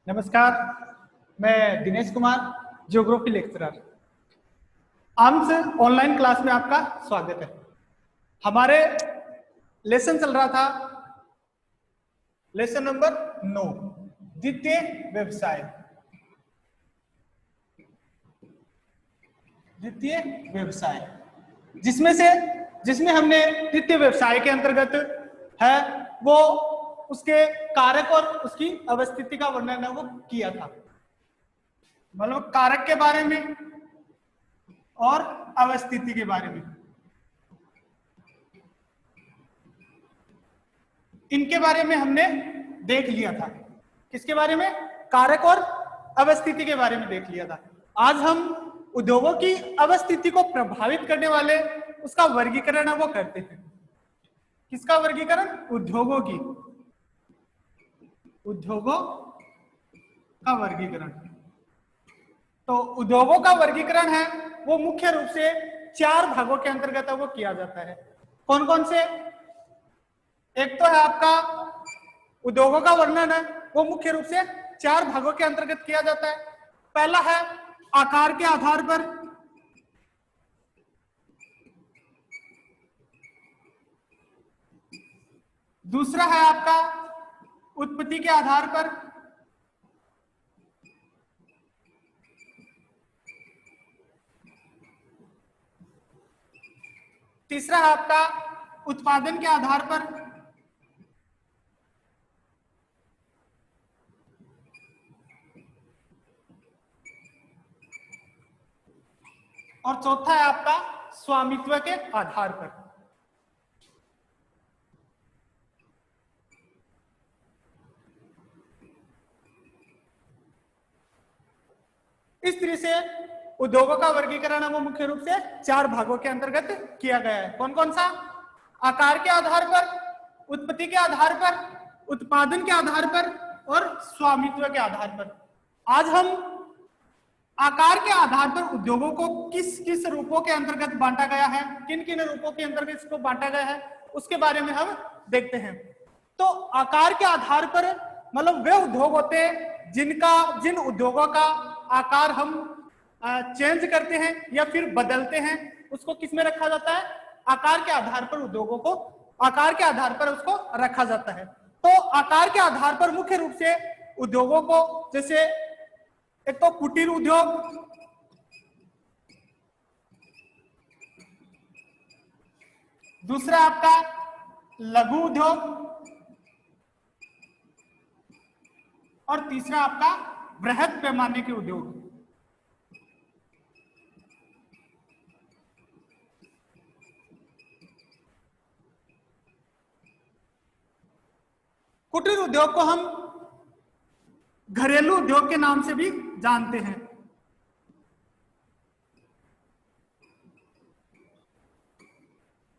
नमस्कार, मैं Dinesh Kumar, geography lecturer. आम्स ऑनलाइन क्लास में आपका स्वागत है। हमारे लेसन चल रहा था, लेसन नंबर 9, द्वितीय व्यवसाय। द्वितीय व्यवसाय जिसमें हमने द्वितीय व्यवसाय के अंतर्गत है वो उसके कारक और उसकी अवस्थिति का वर्णन है वो किया था। मतलब कारक के बारे में और अवस्थिति के बारे में, इनके बारे में हमने देख लिया था। किसके बारे में? कारक और अवस्थिति के बारे में देख लिया था। आज हम उद्योगों की अवस्थिति को प्रभावित करने वाले उसका वर्गीकरण है वो करते हैं। किसका वर्गीकरण? उद्योगों की, उद्योगों का वर्गीकरण। तो उद्योगों का वर्गीकरण है वो मुख्य रूप से 4 भागों के अंतर्गत है वो किया जाता है। कौन कौन से? एक तो है आपका उद्योगों का वर्णन है वो मुख्य रूप से 4 भागों के अंतर्गत किया जाता है। पहला है आकार के आधार पर, दूसरा है आपका उत्पत्ति के आधार पर, तीसरा है आपका उत्पादन के आधार पर, और चौथा है आपका स्वामित्व के आधार पर। इस तरह से उद्योगों का वर्गीकरण है वो मुख्य रूप से 4 भागों के अंतर्गत किया गया है। कौन कौन सा? आकार के आधार पर, उत्पत्ति के आधार पर, उत्पादन के आधार पर और स्वामित्व के आधार पर। आज हम आकार के आधार पर उद्योगों को किस किस रूपों के अंतर्गत बांटा गया है, किन किन रूपों के अंतर्गत इसको बांटा गया है, उसके बारे में हम देखते हैं। तो आकार के आधार पर मतलब वे उद्योग होते हैं जिन उद्योगों का आकार हम चेंज करते हैं या फिर बदलते हैं, उसको किस में रखा जाता है? आकार के आधार पर उद्योगों को आकार के आधार पर उसको रखा जाता है। तो आकार के आधार पर मुख्य रूप से उद्योगों को, जैसे एक तो कुटीर उद्योग, दूसरा आपका लघु उद्योग और तीसरा आपका बृहद पैमाने के उद्योग। कुटीर उद्योग को हम घरेलू उद्योग के नाम से भी जानते हैं।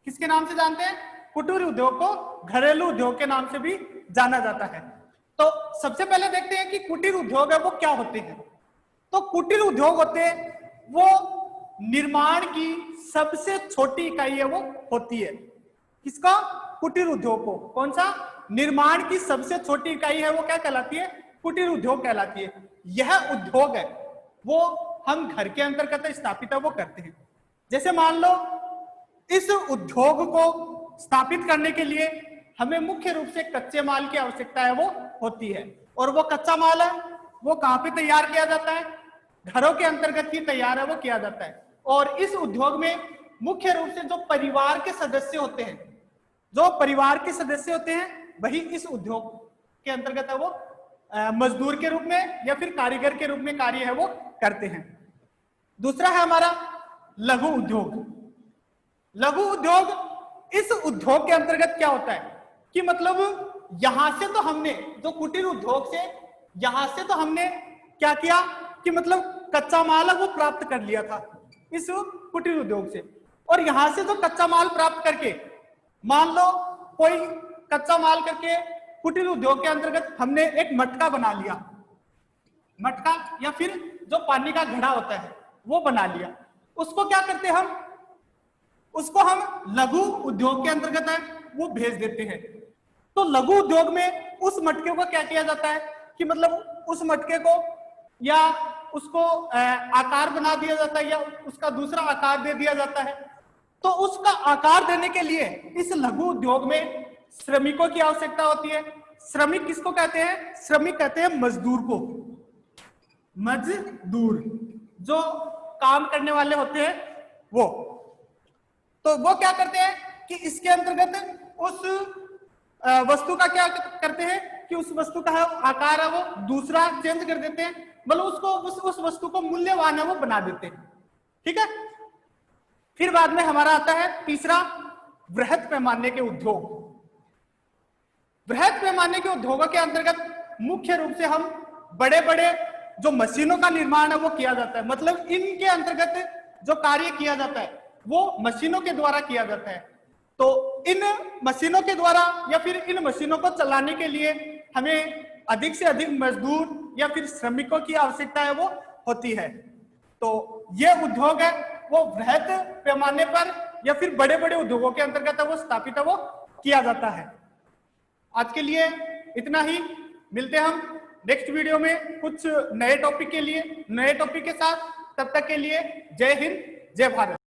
किसके नाम से जानते हैं? कुटीर उद्योग को घरेलू उद्योग के नाम से भी जाना जाता है। तो सबसे पहले देखते हैं कि कुटीर उद्योग है वो क्या होते हैं। तो कुटीर उद्योग होते हैं वो निर्माण की सबसे छोटी इकाई है वो होती है। किसका? कुटीर उद्योग को। कौन सा? निर्माण की सबसे छोटी इकाई है वो क्या कहलाती है? कुटीर उद्योग कहलाती है। यह उद्योग है वो हम घर के अंतर्गत स्थापित है वो करते हैं। जैसे मान लो इस उद्योग को स्थापित करने के लिए हमें मुख्य रूप से कच्चे माल की आवश्यकता है वो होती है। और वो कच्चा माल है वो कहाँ पे तैयार किया जाता है? घरों के अंतर्गत ही तैयार है वो किया जाता है। और इस उद्योग में मुख्य रूप से जो परिवार के सदस्य होते हैं, वही इस उद्योग के अंतर्गत है वो मजदूर के रूप में या फिर कारीगर के रूप में कार्य है वो करते हैं। दूसरा है हमारा लघु उद्योग। लघु उद्योग, इस उद्योग के अंतर्गत क्या होता है कि मतलब यहां से तो हमने जो कुटीर उद्योग से यहां से तो हमने क्या किया कि मतलब कच्चा माल है वो प्राप्त कर लिया था इस कुटीर उद्योग से। और यहां से जो कच्चा माल प्राप्त करके, मान लो कोई कच्चा माल करके कुटीर उद्योग के अंतर्गत हमने एक मटका बना लिया, मटका या फिर जो पानी का घड़ा होता है वो बना लिया। उसको क्या करते हैं हम? उसको हम लघु उद्योग के अंतर्गत है वो भेज देते हैं। तो लघु उद्योग में उस मटके को क्या किया जाता है कि मतलब उस मटके को या उसको आकार बना दिया जाता है या उसका दूसरा आकार दे दिया जाता है। तो उसका आकार देने के लिए इस लघु उद्योग में श्रमिकों की आवश्यकता होती है। श्रमिक किसको कहते हैं? श्रमिक कहते हैं मजदूर को। मजदूर जो काम करने वाले होते हैं वो। तो वो क्या करते हैं कि इसके अंतर्गत उस वस्तु का क्या करते हैं कि उस वस्तु का आकार है वो दूसरा चेंज कर देते हैं, मतलब उसको उस वस्तु को मूल्यवान है वो बना देते हैं। ठीक है। फिर बाद में हमारा आता है तीसरा, वृहत पैमाने के उद्योग। वृहत पैमाने के उद्योगों के अंतर्गत मुख्य रूप से हम बड़े बड़े जो मशीनों का निर्माण है वो किया जाता है, मतलब इनके अंतर्गत जो कार्य किया जाता है वो मशीनों के द्वारा किया जाता है। तो इन मशीनों के द्वारा या फिर इन मशीनों को चलाने के लिए हमें अधिक से अधिक मजदूर या फिर श्रमिकों की आवश्यकता है वो होती है। तो ये उद्योग है वो वृहत पैमाने पर या फिर बड़े बड़े उद्योगों के अंतर्गत है वो स्थापित है वो किया जाता है। आज के लिए इतना ही, मिलते हम नेक्स्ट वीडियो में कुछ नए टॉपिक के लिए, नए टॉपिक के साथ। तब तक के लिए जय हिंद, जय भारत।